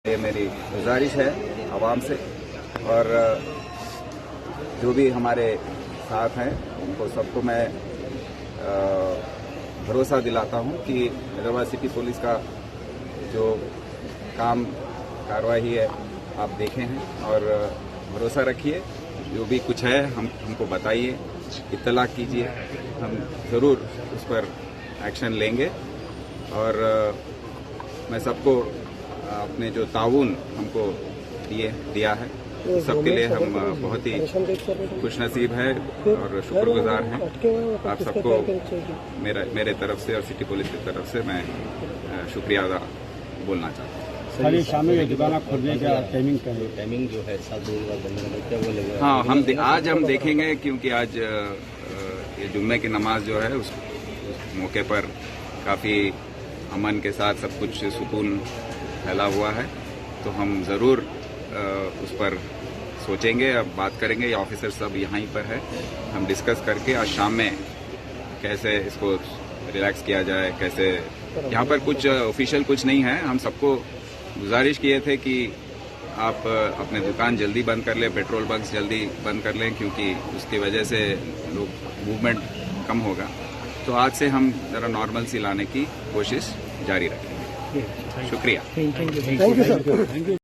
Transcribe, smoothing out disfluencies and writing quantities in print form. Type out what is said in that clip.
ये मेरी गुजारिश है आवाम से, और जो भी हमारे साथ हैं उनको सबको मैं भरोसा दिलाता हूं कि हैदराबाद सिटी पुलिस का जो काम कार्रवाई है आप देखे हैं, और भरोसा रखिए। जो भी कुछ है हमको बताइए, इत्तला कीजिए, हम ज़रूर उस पर एक्शन लेंगे। और मैं सबको अपने जो ताउन हमको दिया है सबके लिए हम बहुत ही खुशनसीब हैं और शुक्रगुजार हैं। आप सबको मेरे तरफ से और सिटी पुलिस की तरफ से मैं शुक्रिया अदा बोलना चाहता हूँ। खाली शाम में दुकान खोलने का टाइमिंग जो है 7 बजे बाद बंद होगा, क्या बोलेगा? हाँ, आज हम देखेंगे, क्योंकि आज ये जुम्मे की नमाज जो है उस मौके पर काफ़ी अमन के साथ सब कुछ सुकून फैला हुआ है, तो हम ज़रूर उस पर सोचेंगे, अब बात करेंगे। ये ऑफिसर सब यहीं पर है, हम डिस्कस करके आज शाम में कैसे इसको रिलैक्स किया जाए, कैसे। यहाँ पर कुछ ऑफिशियल कुछ नहीं है, हम सबको गुजारिश किए थे कि आप अपने दुकान जल्दी बंद कर लें, पेट्रोल बंक्स जल्दी बंद कर लें, क्योंकि उसकी वजह से लोग मूवमेंट कम होगा। तो आज से हम ज़रा नॉर्मल सी लाने की कोशिश जारी रखेंगे। शुक्रिया। Thank you sir.